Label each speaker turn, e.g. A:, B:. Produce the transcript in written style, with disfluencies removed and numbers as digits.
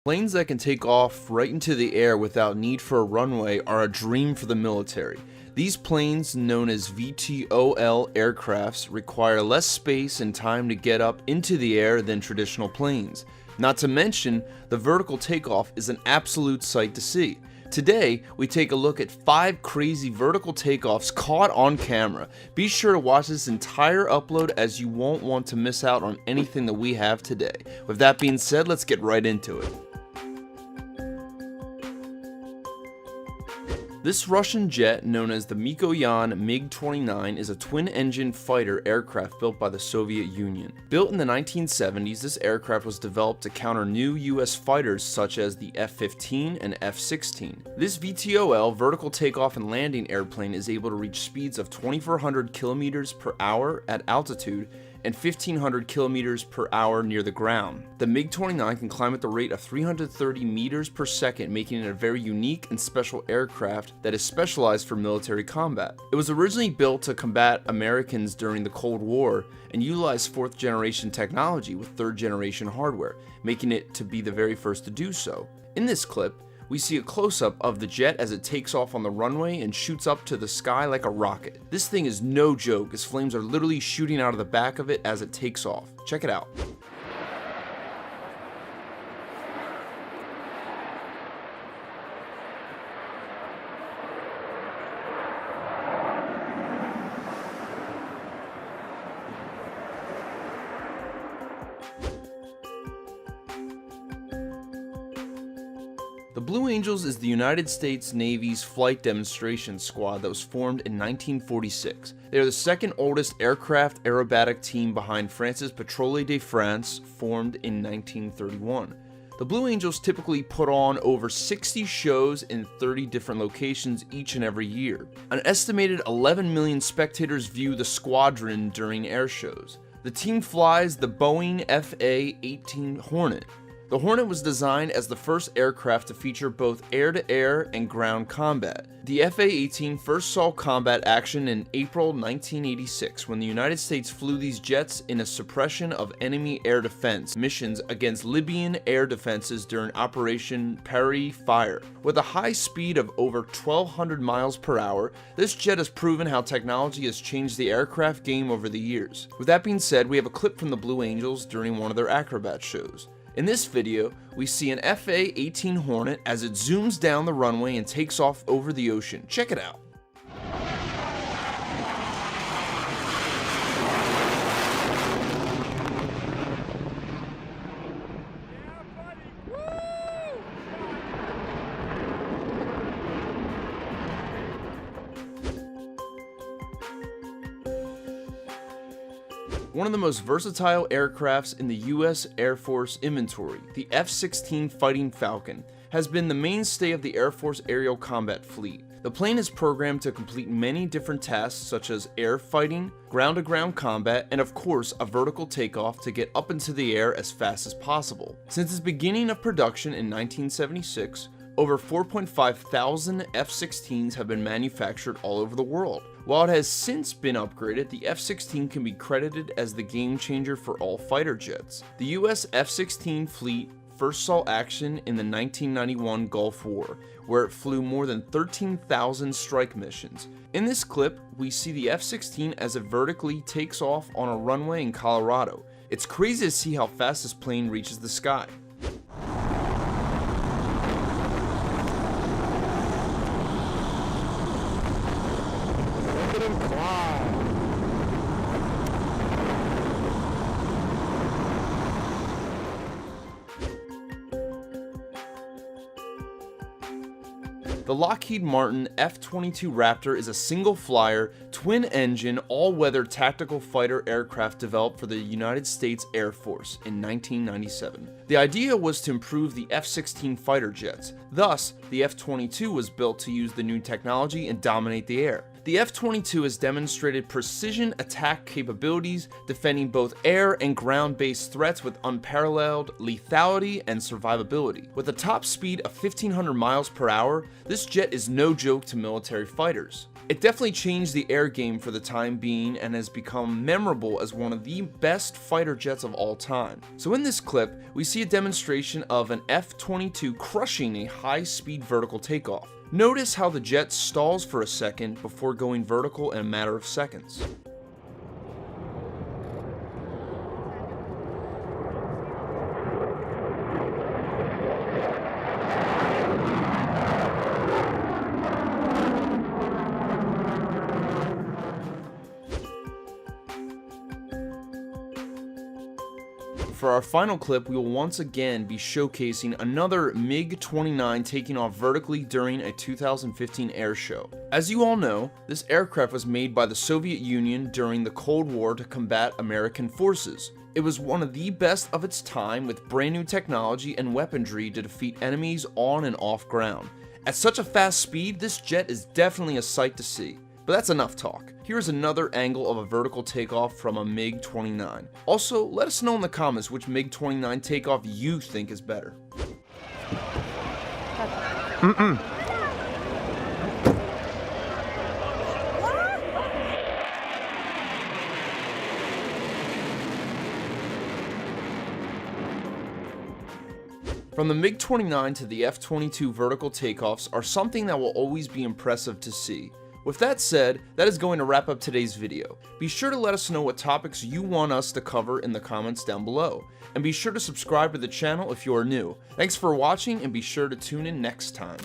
A: Planes that can take off right into the air without need for a runway are a dream for the military. These planes, known as VTOL aircrafts, require less space and time to get up into the air than traditional planes. Not to mention, the vertical takeoff is an absolute sight to see. Today, we take a look at 5 crazy vertical takeoffs caught on camera. Be sure to watch this entire upload as you won't want to miss out on anything that we have today. With that being said, let's get right into it. This Russian jet, known as the Mikoyan MiG-29, is a twin-engine fighter aircraft built by the Soviet Union. Built in the 1970s, this aircraft was developed to counter new US fighters such as the F-15 and F-16. This VTOL, vertical takeoff and landing airplane, is able to reach speeds of 2,400 kilometers per hour at altitude and 1,500 kilometers per hour near the ground. The MiG-29 can climb at the rate of 330 meters per second, making it a very unique and special aircraft that is specialized for military combat. It was originally built to combat Americans during the Cold War and utilized 4th generation technology with 3rd generation hardware, making it to be the very first to do so. In this clip, we see a close-up of the jet as it takes off on the runway and shoots up to the sky like a rocket. This thing is no joke, as flames are literally shooting out of the back of it as it takes off. Check it out. The Blue Angels is the United States Navy's flight demonstration squad that was formed in 1946. They are the second oldest aircraft aerobatic team behind France's Patrole de France, formed in 1931. The Blue Angels typically put on over 60 shows in 30 different locations each and every year. An estimated 11 million spectators view the squadron during air shows. The team flies the Boeing FA-18 Hornet. The Hornet was designed as the first aircraft to feature both air-to-air and ground combat. The FA-18 first saw combat action in April 1986 when the United States flew these jets in a suppression of enemy air defense missions against Libyan air defenses during Operation Parry Fire. With a high speed of over 1,200 miles per hour, this jet has proven how technology has changed the aircraft game over the years. With that being said, we have a clip from the Blue Angels during one of their acrobat shows. In this video, we see an FA-18 Hornet as it zooms down the runway and takes off over the ocean. Check it out. One of the most versatile aircrafts in the US Air Force inventory, the F-16 Fighting Falcon, has been the mainstay of the Air Force aerial combat fleet. The plane is programmed to complete many different tasks such as air fighting, ground-to-ground combat, and of course a vertical takeoff to get up into the air as fast as possible. Since its beginning of production in 1976, over 4.5 thousand F-16s have been manufactured all over the world. While it has since been upgraded, the F-16 can be credited as the game changer for all fighter jets. The US F-16 fleet first saw action in the 1991 Gulf War, where it flew more than 13,000 strike missions. In this clip, we see the F-16 as it vertically takes off on a runway in Colorado. It's crazy to see how fast this plane reaches the sky. The Lockheed Martin F-22 Raptor is a single-flyer, twin-engine, all-weather tactical fighter aircraft developed for the United States Air Force in 1997. The idea was to improve the F-16 fighter jets. Thus, the F-22 was built to use the new technology and dominate the air. the F-22 has demonstrated precision attack capabilities, defending both air and ground-based threats with unparalleled lethality and survivability. With a top speed of 1,500 miles per hour, this jet is no joke to military fighters. It definitely changed the air game for the time being and has become memorable as one of the best fighter jets of all time. So in this clip, we see a demonstration of an F-22 crushing a high-speed vertical takeoff. Notice how the jet stalls for a second before going vertical in a matter of seconds. For our final clip, we will once again be showcasing another MiG-29 taking off vertically during a 2015 air show. As you all know, this aircraft was made by the Soviet Union during the Cold War to combat American forces. It was one of the best of its time with brand new technology and weaponry to defeat enemies on and off ground. At such a fast speed, this jet is definitely a sight to see. But that's enough talk. Here's another angle of a vertical takeoff from a MiG-29. Also, let us know in the comments which MiG-29 takeoff you think is better. From the MiG-29 to the F-22 vertical takeoffs are something that will always be impressive to see. With that said, that is going to wrap up today's video. Be sure to let us know what topics you want us to cover in the comments down below. And be sure to subscribe to the channel if you are new. Thanks for watching and be sure to tune in next time.